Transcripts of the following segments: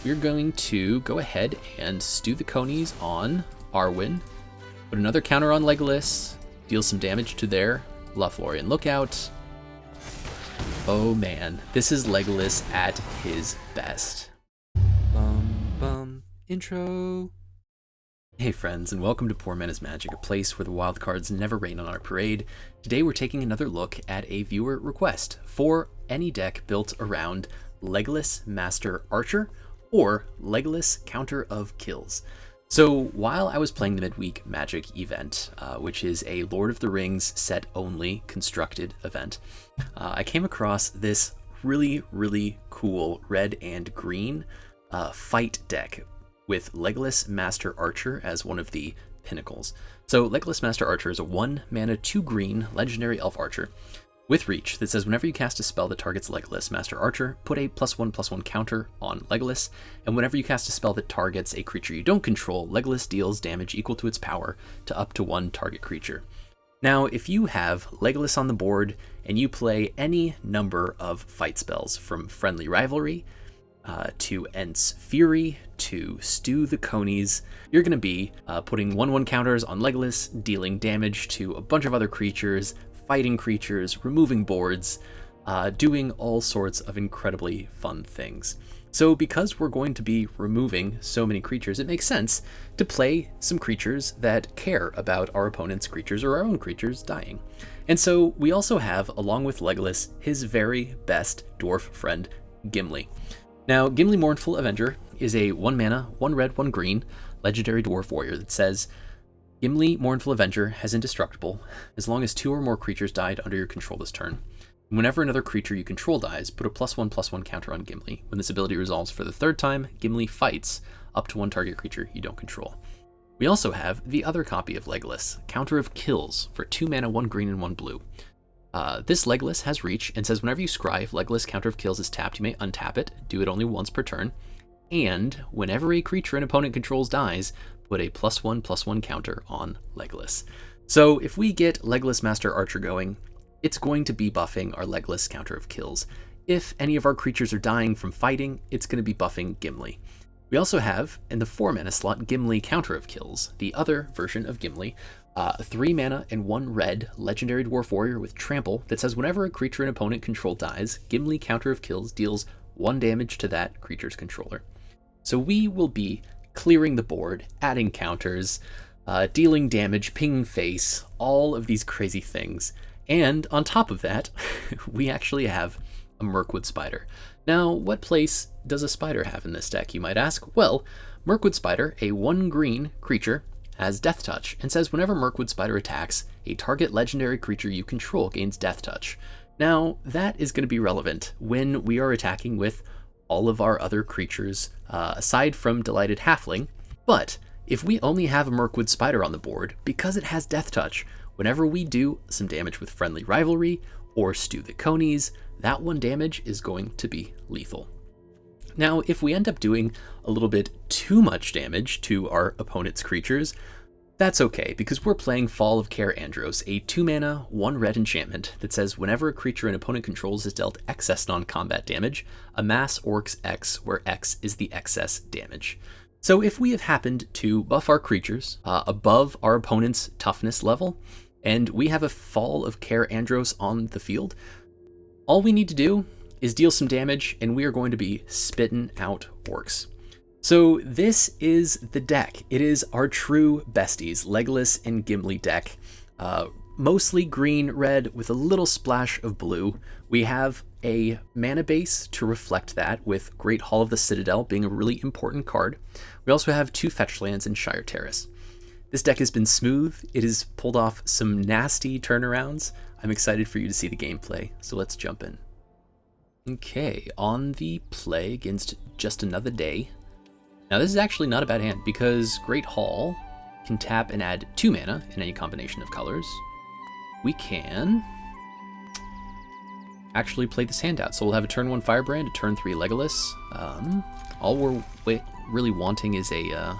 we're going to go ahead and stew the conies on Arwen, put another counter on Legolas, deal some damage to their Lothlorien Lookout. Oh man, this is Legolas at his best. Intro. Hey friends, and welcome to Poor Man's Magic, a place where the wildcards never rain on our parade. Today we're taking another look at a viewer request for any deck built around Legolas Master Archer or Legolas Counter of Kills. So while I was playing the Midweek Magic event, which is a Lord of the Rings set only constructed event, I came across this really cool red and green fight deck with Legolas Master Archer as one of the pinnacles. So Legolas Master Archer is a 1 mana 2 green legendary elf archer with reach that says whenever you cast a spell that targets Legolas Master Archer, put a +1/+1 counter on Legolas, and whenever you cast a spell that targets a creature you don't control, Legolas deals damage equal to its power to up to 1 target creature. Now, if you have Legolas on the board and you play any number of fight spells from Friendly Rivalry, to Ent's Fury, to Stew the Conies, you're going to be putting 1/1 counters on Legolas, dealing damage to a bunch of other creatures, fighting creatures, removing boards, doing all sorts of incredibly fun things. So because we're going to be removing so many creatures, it makes sense to play some creatures that care about our opponent's creatures or our own creatures dying. And so we also have, along with Legolas, his very best dwarf friend, Gimli. Now, Gimli Mournful Avenger is a 1 mana, 1 red, 1 green legendary dwarf warrior that says Gimli Mournful Avenger has indestructible as long as 2 or more creatures died under your control this turn. Whenever another creature you control dies, put a +1/+1 counter on Gimli. When this ability resolves for the 3rd time, Gimli fights up to 1 target creature you don't control. We also have the other copy of Legolas, Counter of Kills, for 2 mana, 1 green, and 1 blue. This Legolas has reach and says whenever you scry, if Legolas Counter of Kills is tapped, you may untap it, do it only once per turn, and whenever a creature an opponent controls dies, put a +1/+1 counter on Legolas. So if we get Legolas Master Archer going, it's going to be buffing our Legolas Counter of Kills. If any of our creatures are dying from fighting, it's going to be buffing Gimli. We also have, in the 4 mana slot, Gimli Counter of Kills, the other version of Gimli, a 3 mana and 1 red legendary dwarf warrior with trample that says whenever a creature an opponent control dies, Gimli Counter of Kills deals 1 damage to that creature's controller. So we will be clearing the board, adding counters, dealing damage, pinging face, all of these crazy things. And on top of that, we actually have a Mirkwood Spider. Now, what place does a spider have in this deck, you might ask? Well, Mirkwood Spider, a 1 green creature, has Death Touch, and says whenever Mirkwood Spider attacks, a target legendary creature you control gains Death Touch. Now, that is going to be relevant when we are attacking with all of our other creatures, aside from Delighted Halfling, but if we only have a Mirkwood Spider on the board, because it has Death Touch, whenever we do some damage with Friendly Rivalry or Stew the Conies, that 1 damage is going to be lethal. Now, if we end up doing a little bit too much damage to our opponent's creatures, that's okay, because we're playing Fall of Care Andros, a 2 mana, 1 red enchantment that says whenever a creature an opponent controls is dealt excess non-combat damage, amass Orcs X, where X is the excess damage. So if we have happened to buff our creatures above our opponent's toughness level, and we have a Fall of Care Andros on the field, all we need to do is deal some damage, and we are going to be spitting out orcs. So this is the deck. It is our true besties, Legolas and Gimli deck. Mostly green, red, with a little splash of blue. We have a mana base to reflect that, with Great Hall of the Citadel being a really important card. We also have 2 fetch lands in Shire Terrace. This deck has been smooth. It has pulled off some nasty turnarounds. I'm excited for you to see the gameplay, so let's jump in. Okay, on the play against Just Another Day. Now this is actually not a bad hand, because Great Hall can tap and add 2 mana in any combination of colors. We can actually play this hand out. So we'll have a turn 1 Firebrand, a turn 3 Legolas. All we're really wanting is a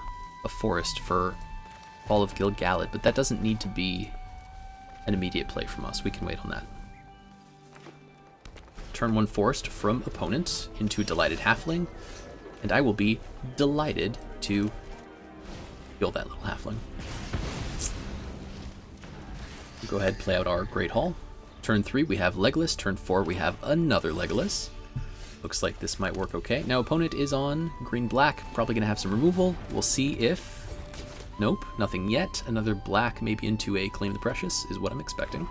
forest for Fall of Gil-galad, but that doesn't need to be an immediate play from us. We can wait on that. Turn 1 Forest from opponent into Delighted Halfling. and I will be delighted to kill that little halfling. Go ahead, play out our Great Hall. Turn 3, we have Legolas. Turn 4, we have another Legolas. Looks like this might work okay. Now, opponent is on green-black, probably going to have some removal. We'll see if... Nope, nothing yet. Another black, maybe into a Claim the Precious, is what I'm expecting.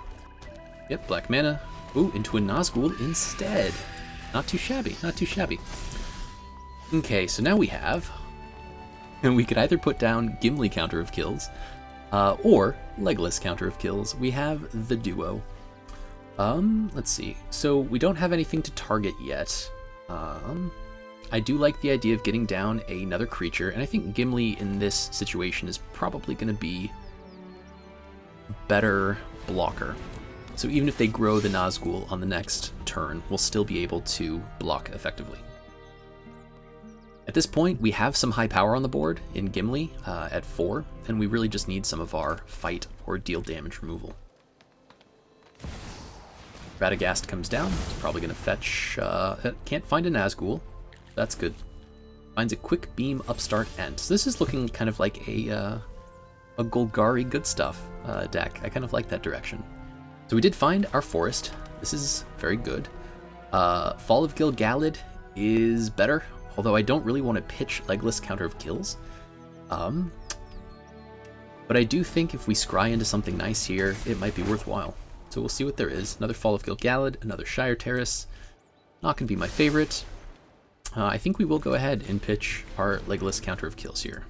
Yep, black mana. Ooh, into a Nazgul instead. Not too shabby, not too shabby. Okay, so now we have... And we could either put down Gimli counter of kills, or Legolas counter of kills. We have the duo. Let's see. So we don't have anything to target yet. I do like the idea of getting down another creature, and I think Gimli in this situation is probably going to be a better blocker. So even if they grow the Nazgul on the next turn, we'll still be able to block effectively. At this point, we have some high power on the board in Gimli at 4, and we really just need some of our fight or deal damage removal. Radagast comes down. It's probably going to fetch... can't find a Nazgul. That's good. Finds a quick beam upstart end. So this is looking kind of like a Golgari good stuff deck. I kind of like that direction. So we did find our forest. This is very good. Fall of Gil-galad is better, although I don't really want to pitch Legolas counter of kills. But I do think if we scry into something nice here, it might be worthwhile. So we'll see what there is. Another Fall of Gil-galad, another Shire Terrace. Not going to be my favorite. I think we will go ahead and pitch our Legolas counter of kills here.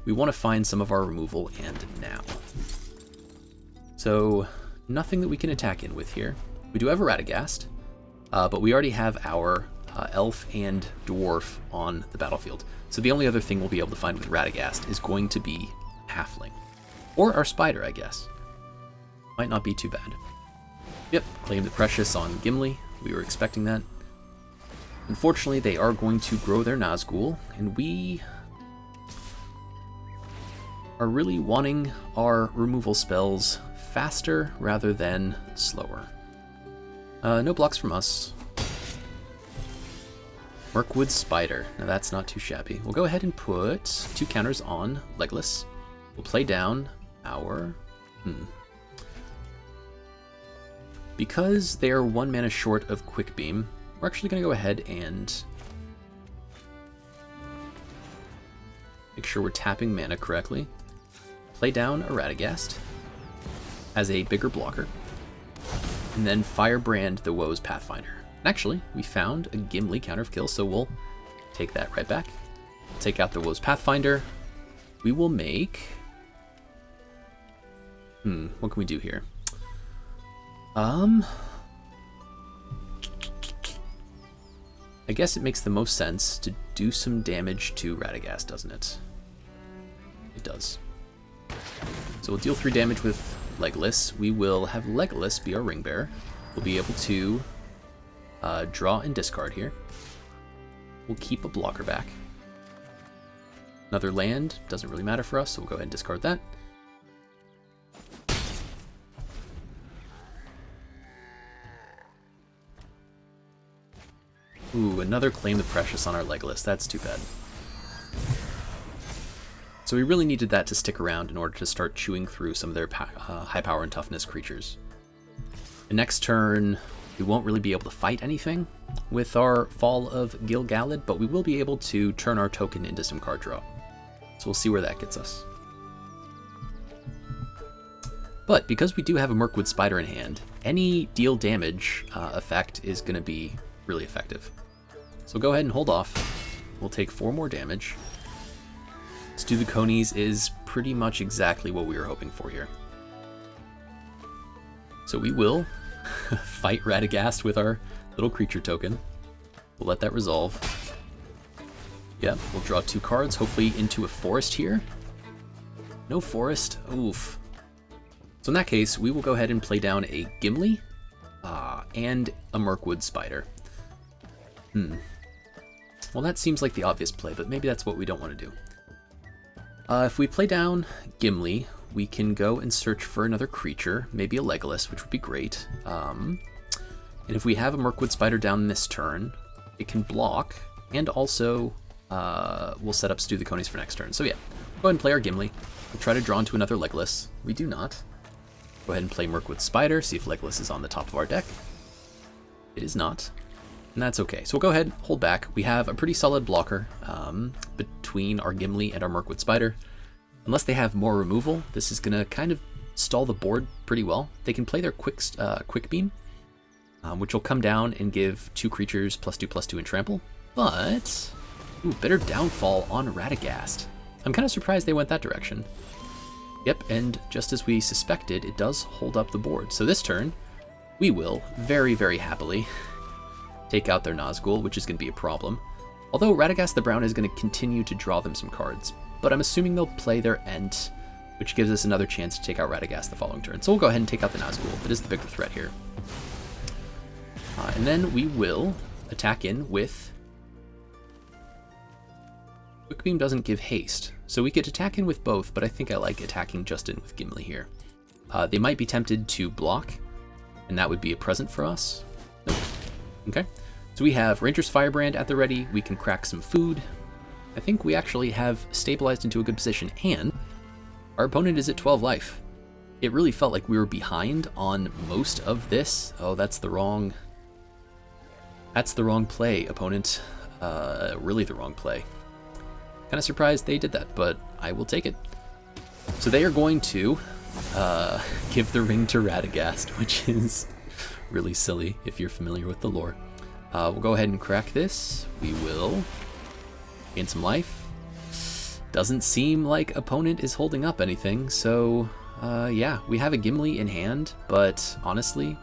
We want to find some of our removal, and now. So, nothing that we can attack in with here. We do have a Radagast, but we already have our elf and dwarf on the battlefield. So the only other thing we'll be able to find with Radagast is going to be halfling. Or our spider, I guess. Might not be too bad. Yep, Claim the Precious on Gimli. We were expecting that. Unfortunately, they are going to grow their Nazgul, and we are really wanting our removal spells faster rather than slower. No blocks from us. Mirkwood Spider. Now that's not too shabby. We'll go ahead and put 2 counters on Legolas. We'll play down our... Because they are 1 mana short of Quick Beam, we're actually going to go ahead and make sure we're tapping mana correctly. Play down a Radagast as a bigger blocker, and then Firebrand the Woe's Pathfinder. And actually, we found a Gimli counter of kills, so we'll take that right back. Take out the Woe's Pathfinder. We will make... what can we do here? I guess it makes the most sense to do some damage to Radagast, doesn't it? It does. So we'll deal 3 damage with Legolas. We will have Legolas be our ring bearer. We'll be able to draw and discard here. We'll keep a blocker back. Another land, doesn't really matter for us, so we'll go ahead and discard that. Ooh, another Claim the Precious on our Legolas. That's too bad. So we really needed that to stick around in order to start chewing through some of their high power and toughness creatures. The next turn, we won't really be able to fight anything with our Fall of Gil-galad, but we will be able to turn our token into some card draw. So we'll see where that gets us. But because we do have a Mirkwood Spider in hand, any deal damage effect is going to be really effective. So go ahead and hold off. We'll take 4 more damage. Stew the Conies is pretty much exactly what we were hoping for here. So we will fight Radagast with our little creature token. We'll let that resolve. Yep, we'll draw 2 cards, hopefully into a forest here. No forest, oof. So in that case, we will go ahead and play down a Gimli and a Mirkwood Spider. Well, that seems like the obvious play, but maybe that's what we don't want to do. If we play down Gimli, we can go and search for another creature, maybe a Legolas, which would be great. And if we have a Mirkwood Spider down this turn, it can block and also we'll set up Stew the Conies for next turn. So yeah, go ahead and play our Gimli. We'll try to draw into another Legolas. We do not. Go ahead and play Mirkwood Spider, see if Legolas is on the top of our deck. It is not, and that's okay. So we'll go ahead, hold back. We have a pretty solid blocker between our Gimli and our Mirkwood Spider. Unless they have more removal, this is gonna kind of stall the board pretty well. They can play their quick beam, which will come down and give 2 creatures +2/+2 and trample. But ooh, Bitter Downfall on Radagast. I'm kind of surprised they went that direction. Yep, and just as we suspected, it does hold up the board. So this turn, we will very, very happily take out their Nazgul, which is going to be a problem. Although Radagast the Brown is going to continue to draw them some cards, but I'm assuming they'll play their Ent, which gives us another chance to take out Radagast the following turn. So we'll go ahead and take out the Nazgul. It is the bigger threat here. And then we will attack in with... Quick Beam doesn't give haste, so we could attack in with both, but I think I like attacking just in with Gimli here. They might be tempted to block, and that would be a present for us. Nope. Okay, so we have Ranger's Firebrand at the ready. We can crack some food. I think we actually have stabilized into a good position, and our opponent is at 12 life. It really felt like we were behind on most of this. Oh, that's the wrong play, opponent. Really the wrong play. Kind of surprised they did that, but I will take it. So they are going to give the ring to Radagast, which is really silly if you're familiar with the lore. We'll go ahead and crack this. We will gain some life. Doesn't seem like opponent is holding up anything, so yeah, we have a Gimli in hand, but honestly,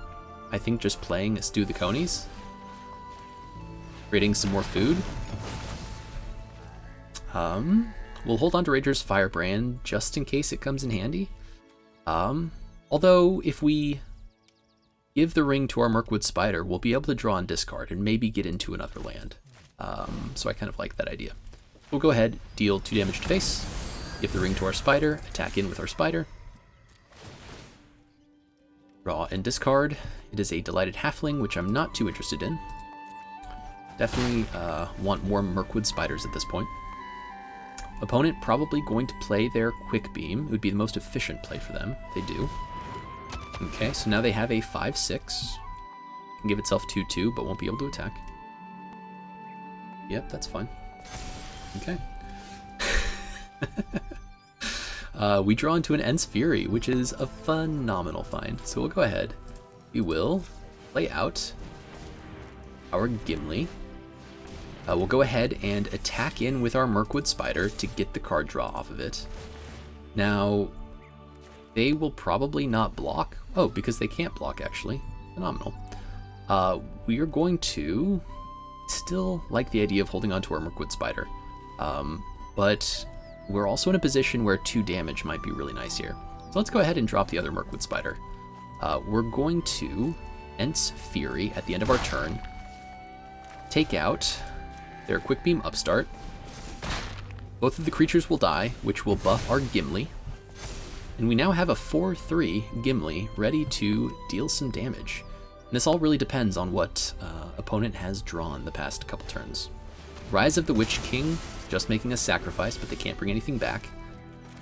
I think just playing Stew the Conies, creating some more food. We'll hold on to Ranger's Firebrand just in case it comes in handy. Although if we give the ring to our Mirkwood Spider, we'll be able to draw and discard and maybe get into another land. So I kind of like that idea. We'll go ahead, deal 2 damage to face, give the ring to our Spider, attack in with our Spider. Draw and discard. It is a Delighted Halfling, which I'm not too interested in. Definitely want more Mirkwood Spiders at this point. Opponent probably going to play their Quick Beam. It would be the most efficient play for them. They do. Okay, so now they have a 5/6. Can give itself 2/2, but won't be able to attack. Yep, that's fine. Okay. We draw into an Ent's Fury, which is a phenomenal find. So we'll go ahead. We will play out our Gimli. We'll go ahead and attack in with our Mirkwood Spider to get the card draw off of it. Now, they will probably not block. Oh, because they can't block, actually. Phenomenal. We are going to still like the idea of holding on to our Mirkwood Spider. But we're also in a position where 2 damage might be really nice here. So let's go ahead and drop the other Mirkwood Spider. We're going to Ent's Fury at the end of our turn. Take out their Quick Beam Upstart. Both of the creatures will die, which will buff our Gimli. And we now have a 4/3 Gimli ready to deal some damage. And this all really depends on what opponent has drawn the past couple turns. Rise of the Witch King, just making a sacrifice, but they can't bring anything back.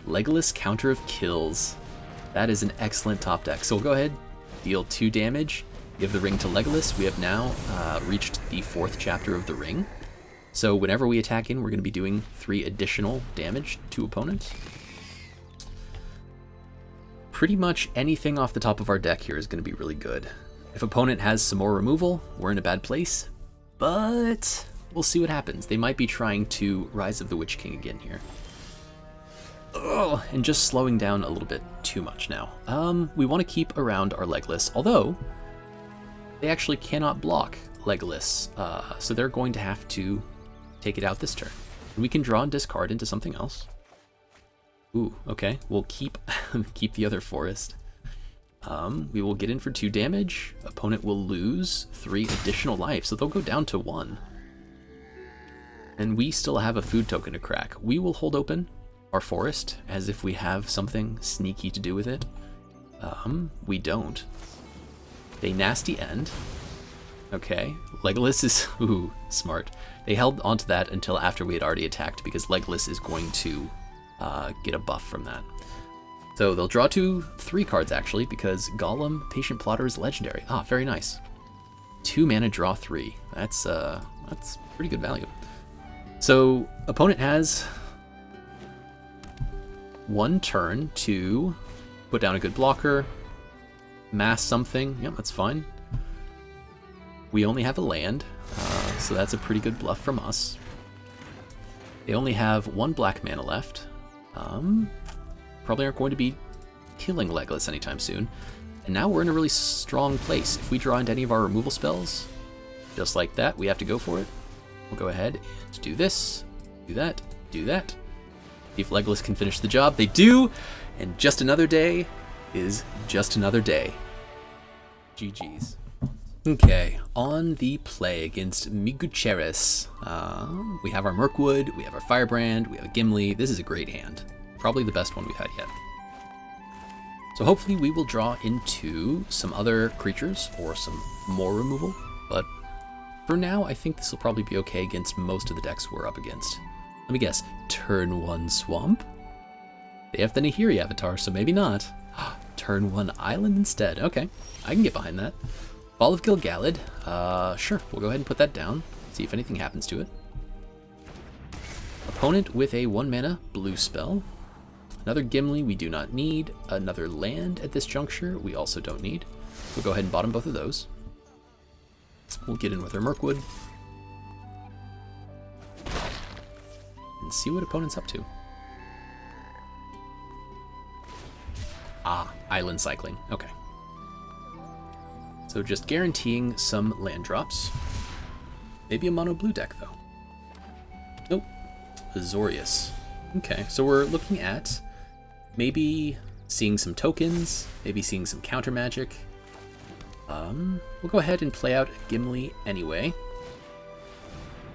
Legolas Counter of Kills. That is an excellent top deck. So we'll go ahead, deal 2 damage, give the ring to Legolas. We have now reached the 4th chapter of the ring. So whenever we attack in, we're going to be doing 3 additional damage to opponent. Pretty much anything off the top of our deck here is going to be really good. If opponent has some more removal, we're in a bad place, but we'll see what happens. They might be trying to Rise of the Witch King again here. Oh, and just slowing down a little bit too much now. We want to keep around our Legolas, although they actually cannot block Legolas, so they're going to have to take it out this turn. We can draw and discard into something else. Ooh, okay. We'll keep keep the other forest. We will get in for 2 damage. Opponent will lose 3 additional life, so they'll go down to 1. And we still have a food token to crack. We will hold open our forest as if we have something sneaky to do with it. We don't. They nasty end. Okay, Legolas is, ooh, smart. They held onto that until after we had already attacked because Legolas is going to get a buff from that. So they'll draw 3 cards actually because Gollum, Patient Plotter is legendary. Ah, very nice. 2 mana, draw 3. That's pretty good value. So opponent has 1 turn to put down a good blocker, mass something. Yep, that's fine. We only have a land, so that's a pretty good bluff from us. They only have 1 black mana left. Probably aren't going to be killing Legolas anytime soon. And now we're in a really strong place. If we draw into any of our removal spells, just like that, we have to go for it. We'll go ahead and do this, do that, do that. See if Legolas can finish the job. They do! And just another day is just another day. GG's. Okay, on the play against Migucheres, we have our Mirkwood, we have our Firebrand, we have a Gimli. This is a great hand. Probably the best one we've had yet. So hopefully we will draw into some other creatures or some more removal, but for now I think this will probably be okay against most of the decks we're up against. Let me guess, turn 1 Swamp? They have the Nahiri avatar, so maybe not. Turn 1 Island instead. Okay, I can get behind that. Ball of Gilgalad. Sure, we'll go ahead and put that down, see if anything happens to it. Opponent with a 1 mana blue spell. Another Gimli we do not need. Another land at this juncture we also don't need. We'll go ahead and bottom both of those. We'll get in with our Mirkwood. And see what opponent's up to. Ah, island cycling. Okay. So just guaranteeing some land drops. Maybe a mono blue deck though. Nope. Azorius. Okay, so we're looking at maybe seeing some tokens, maybe seeing some counter magic. We'll go ahead and play out Gimli anyway.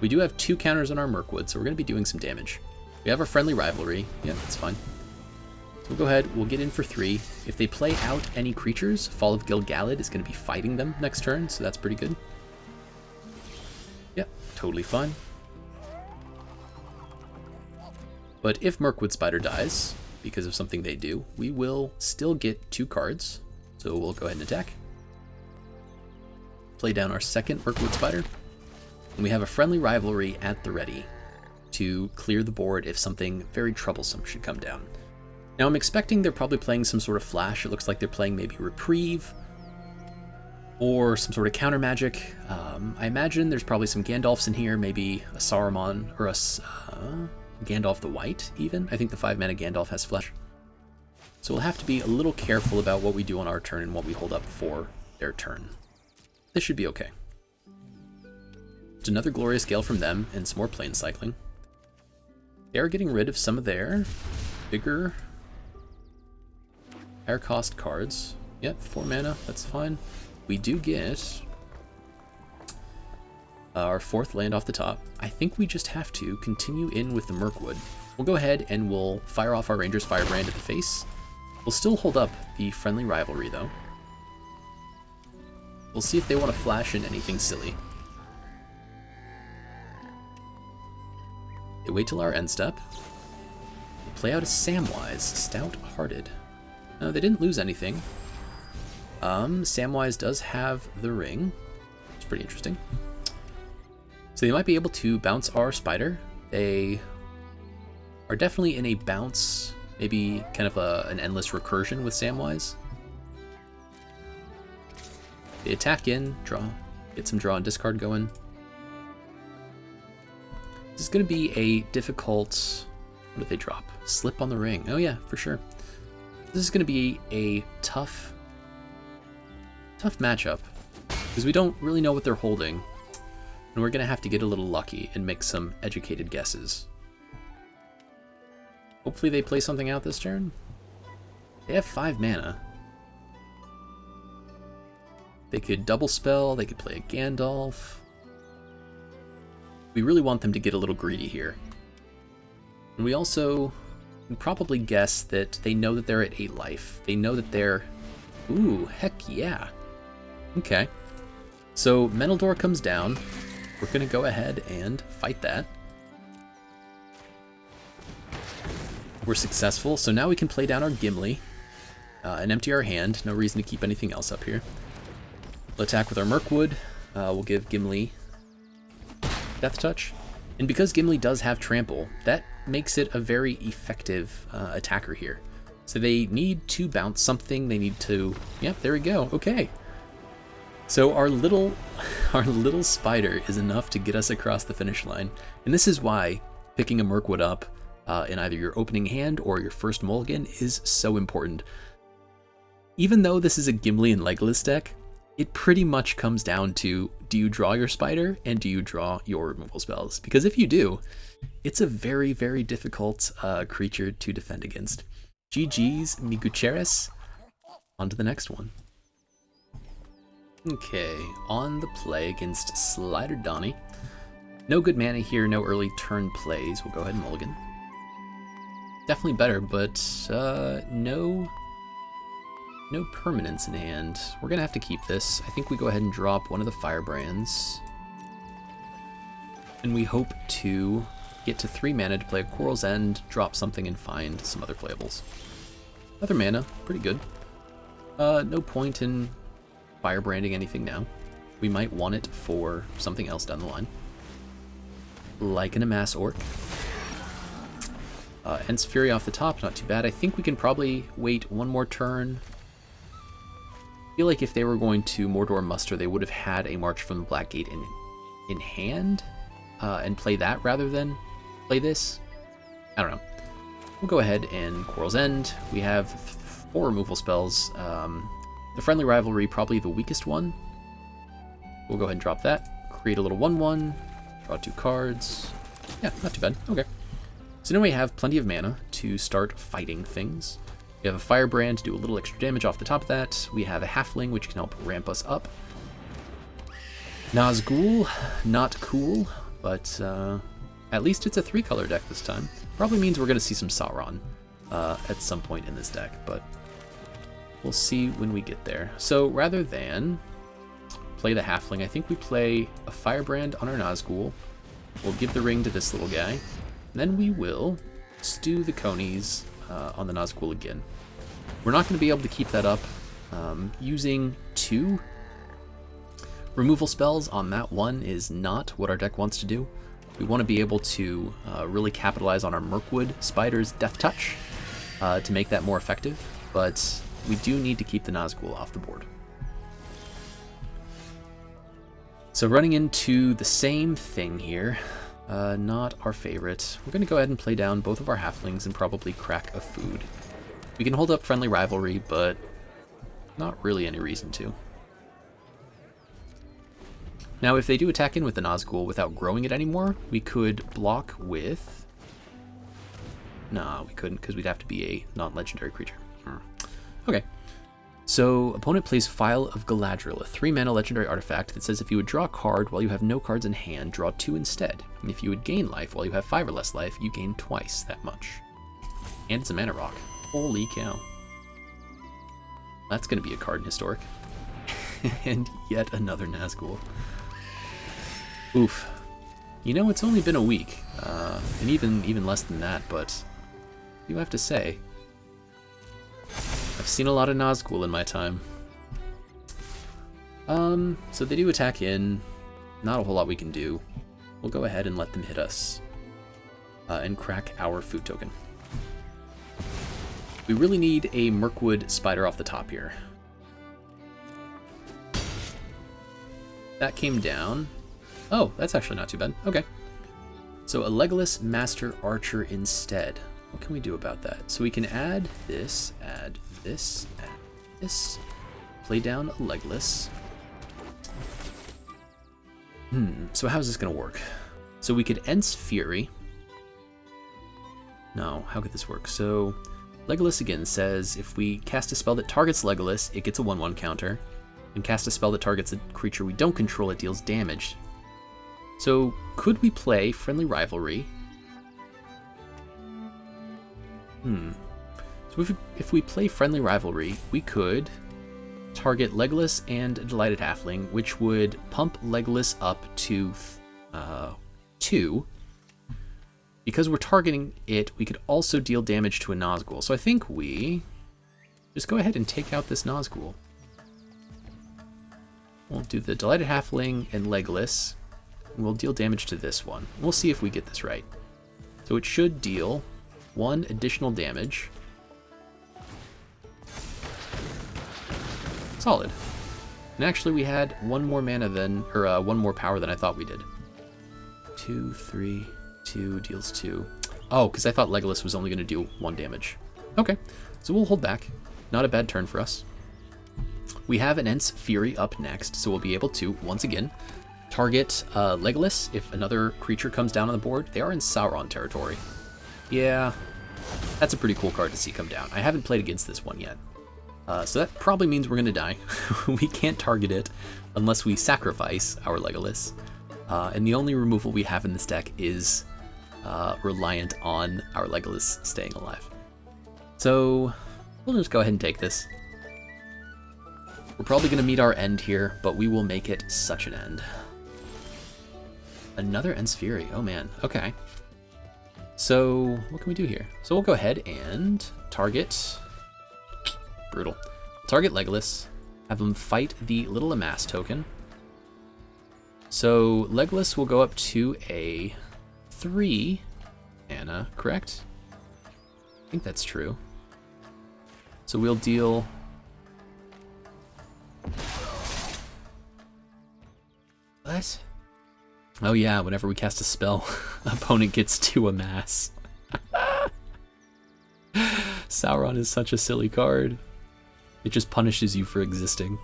We do have 2 counters on our Mirkwood, so we're going to be doing some damage. We have our friendly rivalry. Yeah, that's fine. So we'll go ahead, we'll get in for 3. If they play out any creatures, Fall of Gilgalad is going to be fighting them next turn, so that's pretty good. Yeah, totally fine. But if Mirkwood Spider dies, because of something they do, we will still get 2 cards. So we'll go ahead and attack. Play down our second Mirkwood Spider. And we have a friendly rivalry at the ready to clear the board if something very troublesome should come down. Now I'm expecting they're probably playing some sort of flash. It looks like they're playing maybe Reprieve or some sort of counter magic. I imagine there's probably some Gandalfs in here, maybe a Saruman or a Gandalf the White even. I think the 5 mana Gandalf has flash. So we'll have to be a little careful about what we do on our turn and what we hold up for their turn. This should be okay. It's another Glorious Gale from them and some more plane cycling. They are getting rid of some of their bigger, higher cost cards. Yep, 4 mana, that's fine. We do get our 4th land off the top. I think we just have to continue in with the Mirkwood. We'll go ahead and we'll fire off our Ranger's Firebrand at the face. We'll still hold up the friendly rivalry though. We'll see if they want to flash in anything silly. They wait till our end step. They play out a Samwise, Stouthearted. No, they didn't lose anything. Samwise does have the ring. It's pretty interesting. So they might be able to bounce our spider. They are definitely in a bounce, maybe kind of an endless recursion with Samwise. They attack in, draw, get some draw and discard going. This is going to be a difficult... What did they drop? Slip on the ring. Oh yeah, for sure. This is going to be a tough matchup because we don't really know what they're holding. And we're going to have to get a little lucky and make some educated guesses. Hopefully they play something out this turn. They have 5 mana. They could double spell, they could play a Gandalf. We really want them to get a little greedy here. And we also can probably guess that they know that they're at 8 life. They know that they're... Ooh, heck yeah. Okay. So Menildor comes down. We're going to go ahead and fight that. We're successful, so now we can play down our Gimli and empty our hand. No reason to keep anything else up here. We'll attack with our Mirkwood. We'll give Gimli Death Touch. And because Gimli does have Trample, that makes it a very effective attacker here. So they need to bounce something. They need to... Yep, there we go. Okay. So our little spider is enough to get us across the finish line. And this is why picking a Mirkwood up in either your opening hand or your first mulligan is so important. Even though this is a Gimli and Legolas deck, it pretty much comes down to, do you draw your spider and do you draw your removal spells? Because if you do, it's a very, very difficult creature to defend against. GG's, Migucheres. On to the next one. Okay, on the play against Slider Donnie. No good mana here, no early turn plays. We'll go ahead and mulligan. Definitely better, but no permanents in hand. We're gonna have to keep this. I think we go ahead and drop one of the Firebrands. And we hope to get to 3 mana to play a Quarrel's End, drop something, and find some other playables. Other mana, pretty good. No point in Firebranding anything now. We might want it for something else down the line. Like an Amass Orc. Ents Fury off the top, not too bad. I think we can probably wait one more turn. I feel like if they were going to Mordor Muster, they would have had a March from the Black Gate in hand and play that rather than play this. I don't know. We'll go ahead and Quarrel's End. We have 4 removal spells. The Friendly Rivalry, probably the weakest one. We'll go ahead and drop that. Create a little 1/1. Draw 2 cards. Yeah, not too bad. Okay. So now we have plenty of mana to start fighting things. We have a Firebrand to do a little extra damage off the top of that. We have a Halfling, which can help ramp us up. Nazgul, not cool, but at least it's a 3-color deck this time. Probably means we're going to see some Sauron at some point in this deck, but we'll see when we get there. So rather than play the Halfling, I think we play a Firebrand on our Nazgul. We'll give the ring to this little guy. And then we will stew the Conies on the Nazgul again. We're not going to be able to keep that up. Using 2 removal spells on that one is not what our deck wants to do. We want to be able to really capitalize on our Mirkwood Spider's Death Touch to make that more effective, but we do need to keep the Nazgul off the board. So running into the same thing here, not our favorite. We're going to go ahead and play down both of our Halflings and probably crack a food. We can hold up Friendly Rivalry, but not really any reason to. Now, if they do attack in with the Nazgul without growing it anymore, we could block with... Nah, we couldn't, because we'd have to be a non-legendary creature. Okay. So, opponent plays Phial of Galadriel, a 3-mana legendary artifact that says if you would draw a card while you have no cards in hand, draw 2 instead. And if you would gain life while you have 5 or less life, you gain twice that much. And it's a mana rock. Holy cow. That's going to be a card in Historic. And yet another Nazgul. Oof. You know, it's only been a week, and even less than that, but you have to say, I've seen a lot of Nazgul in my time. So they do attack in. Not a whole lot we can do. We'll go ahead and let them hit us and crack our food token. We really need a Mirkwood Spider off the top here. That came down. Oh, that's actually not too bad. Okay. So a Legolas Master Archer instead. What can we do about that? So we can add this, add this, add this. Play down a Legolas. So how's this going to work? So we could Ents Fury. No, how could this work? So Legolas again says if we cast a spell that targets Legolas, it gets a 1/1 counter. And cast a spell that targets a creature we don't control, it deals damage. So could we play Friendly Rivalry? So if we play Friendly Rivalry, we could target Legolas and a Delighted Halfling, which would pump Legolas up to 2. Because we're targeting it, we could also deal damage to a Nazgul. So I think we just go ahead and take out this Nazgul. We'll do the Delighted Halfling and Legolas, and we'll deal damage to this one. We'll see if we get this right. So it should deal 1 additional damage. Solid. And actually we had 1 more mana than, or 1 more power than I thought we did. 2, 3, 2 deals 2. Oh, because I thought Legolas was only going to do 1 damage. Okay, so we'll hold back. Not a bad turn for us. We have an Ents Fury up next, so we'll be able to, once again, target Legolas if another creature comes down on the board. They are in Sauron territory. Yeah, that's a pretty cool card to see come down. I haven't played against this one yet. So that probably means we're going to die. We can't target it unless we sacrifice our Legolas. And the only removal we have in this deck is reliant on our Legolas staying alive. So we'll just go ahead and take this. We're probably going to meet our end here, but we will make it such an end. Another Ents Fury. Oh man. Okay. So what can we do here? So we'll go ahead and target... Brutal. Target Legolas. Have him fight the Little Amass token. So Legolas will go up to a 3 mana, correct? I think that's true. So we'll deal... What? Oh yeah, whenever we cast a spell, opponent gets 2 Amass. Sauron is such a silly card. It just punishes you for existing.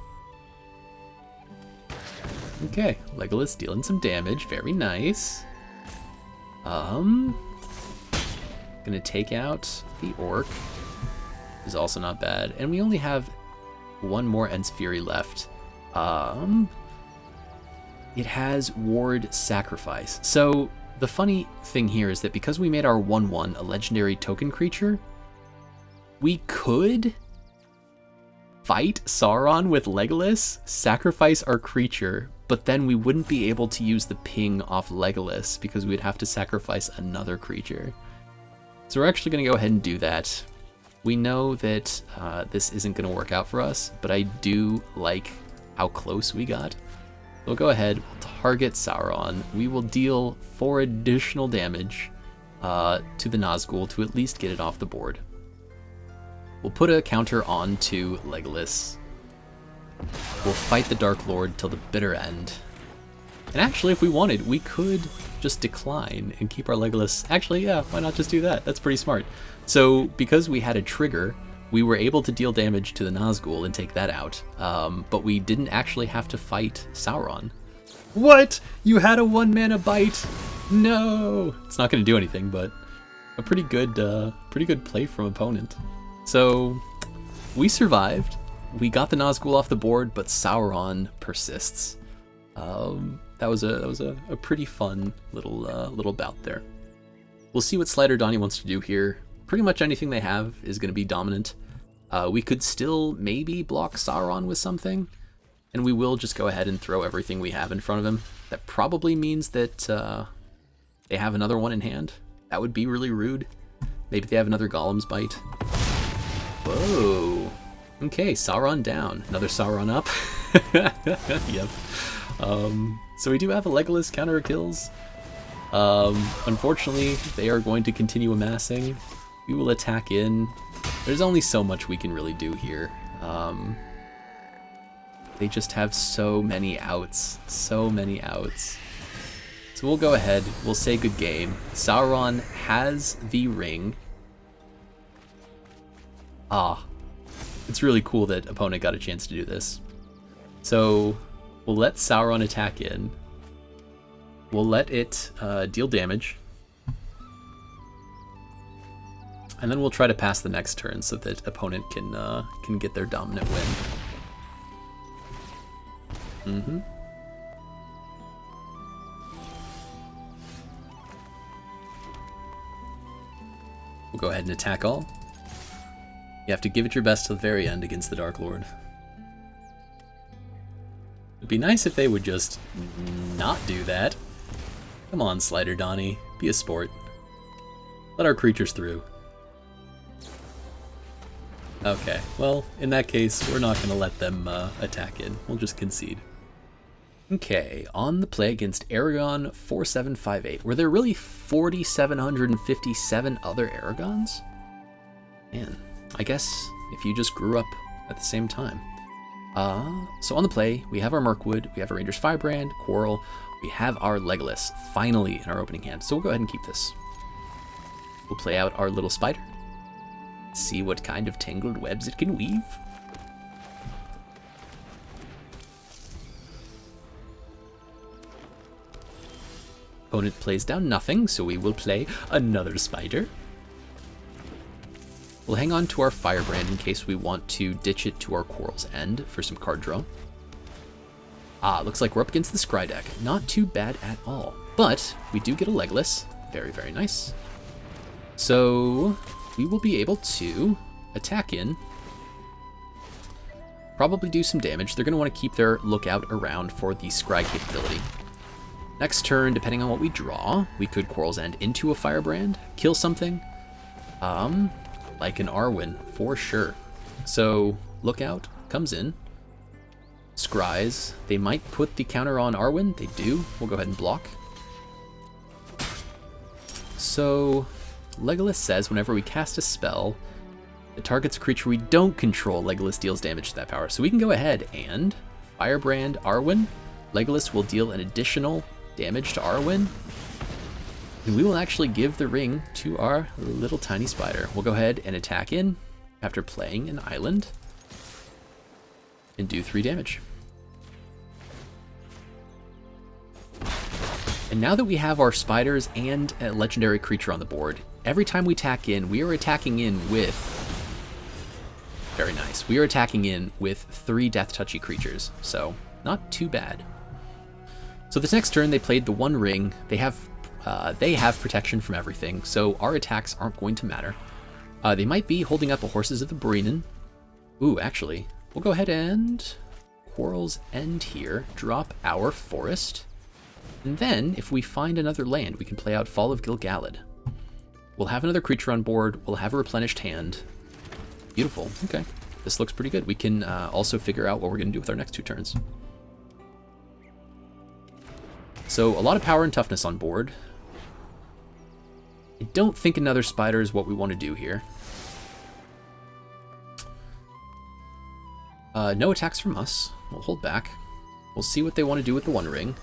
Okay, Legolas dealing some damage, very nice. Gonna take out the Orc, is also not bad. And we only have 1 more Ents Fury left. It has Ward Sacrifice. So the funny thing here is that because we made our 1/1 a legendary token creature, we could fight Sauron with Legolas, sacrifice our creature, but then we wouldn't be able to use the ping off Legolas because we'd have to sacrifice another creature. So we're actually going to go ahead and do that. We know that this isn't going to work out for us, but I do like how close we got. We'll go ahead, target Sauron. We will deal 4 additional damage to the Nazgul to at least get it off the board. We'll put a counter on to Legolas. We'll fight the Dark Lord till the bitter end. And actually, if we wanted, we could just decline and keep our Legolas. Actually, yeah, why not just do that? That's pretty smart. So, because we had a trigger, we were able to deal damage to the Nazgul and take that out. But we didn't actually have to fight Sauron. What? You had a 1 mana bite? No! It's not going to do anything, but a pretty good play from opponent. So, we survived. We got the Nazgul off the board, but Sauron persists. That was a pretty fun little bout there. We'll see what Slider Donnie wants to do here. Pretty much anything they have is going to be dominant. We could still maybe block Sauron with something, and we will just go ahead and throw everything we have in front of him. That probably means that they have another one in hand. That would be really rude. Maybe they have another Golem's Bite. Whoa. Okay, Sauron down. Another Sauron up. Yep. So we do have a Legolas counter kills. Unfortunately, they are going to continue amassing. We will attack in. There's only so much we can really do here. They just have so many outs. So many outs. So we'll go ahead. We'll say good game. Sauron has the ring. It's really cool that opponent got a chance to do this. So we'll let Sauron attack in. We'll let it deal damage. And then we'll try to pass the next turn so that opponent can get their dominant win. We'll go ahead and attack all. You have to give it your best to the very end against the Dark Lord. It'd be nice if they would just not do that. Come on, Slider Donnie, be a sport. Let our creatures through. Okay, well, in that case, we're not going to let them attack in. We'll just concede. Okay, on the play against Aragon 4758. Were there really 4,757 other Aragons? Man, I guess if you just grew up at the same time. So on the play, we have our Mirkwood, we have our Ranger's Firebrand, Quarrel, we have our Legolas, finally in our opening hand. So we'll go ahead and keep this. We'll play out our little spider. See what kind of tangled webs it can weave. Opponent plays down nothing, so we will play another spider. We'll hang on to our Firebrand in case we want to ditch it to our Quarrel's End for some card draw. Looks like we're up against the Scry deck. Not too bad at all. But we do get a Legolas. Very, very nice. So we will be able to attack in. Probably do some damage. They're going to want to keep their lookout around for the Scry capability. Next turn, depending on what we draw, we could Quarrel's End into a Firebrand, kill something. Like an Arwen, for sure. So, Lookout comes in. Scries. They might put the counter on Arwen. They do. We'll go ahead and block. So, Legolas says whenever we cast a spell, it targets a creature we don't control, Legolas deals damage to that power. So we can go ahead and Firebrand Arwen. Legolas will deal an additional damage to Arwen. And we will actually give the ring to our little tiny spider. We'll go ahead and attack in after playing an island and do 3 damage. And now that we have our spiders and a legendary creature on the board, every time we attack in, we are attacking in with... Very nice. We are attacking in with 3 death touchy creatures, so not too bad. So this next turn, they played the One Ring. They have protection from everything, so our attacks aren't going to matter. They might be holding up the Horses of the Breenan. Ooh, actually, we'll go ahead and Quarrel's End here, drop our forest, and then if we find another land, we can play out Fall of Gilgalad. We'll have another creature on board, we'll have a replenished hand. Beautiful, okay. This looks pretty good. We can also figure out what we're going to do with our next 2 turns. So a lot of power and toughness on board. I don't think another spider is what we want to do here. No attacks from us. We'll hold back. We'll see what they want to do with the One Ring.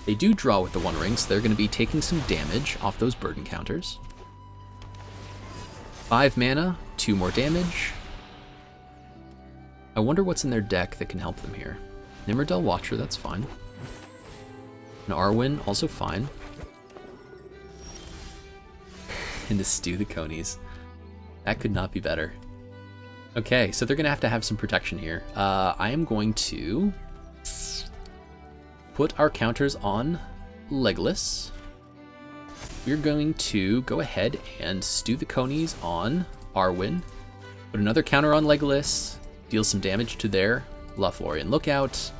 They do draw with the One Ring, so they're going to be taking some damage off those burden counters. 5 mana, 2 more damage. I wonder what's in their deck that can help them here. Nimrodel Watcher, that's fine. An Arwen, also fine. And to stew the conies. That could not be better. Okay, so they're going to have some protection here. I am going to put our counters on Legolas. We're going to go ahead and stew the conies on Arwen. Put another counter on Legolas. Deal some damage to their Lothlorien Lookout.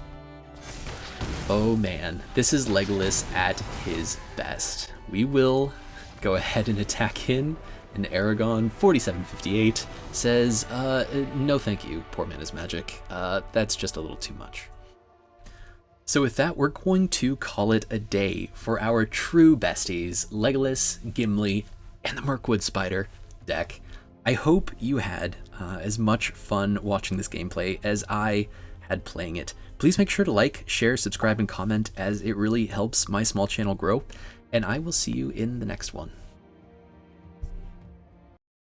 Oh man, this is Legolas at his best. We will go ahead and attack in, and Aragon 4758 says, no thank you, poor man is magic. That's just a little too much. So with that, we're going to call it a day for our true besties, Legolas, Gimli, and the Mirkwood Spider deck. I hope you had as much fun watching this gameplay as I had playing it. Please make sure to like, share, subscribe, and comment, as it really helps my small channel grow, and I will see you in the next one.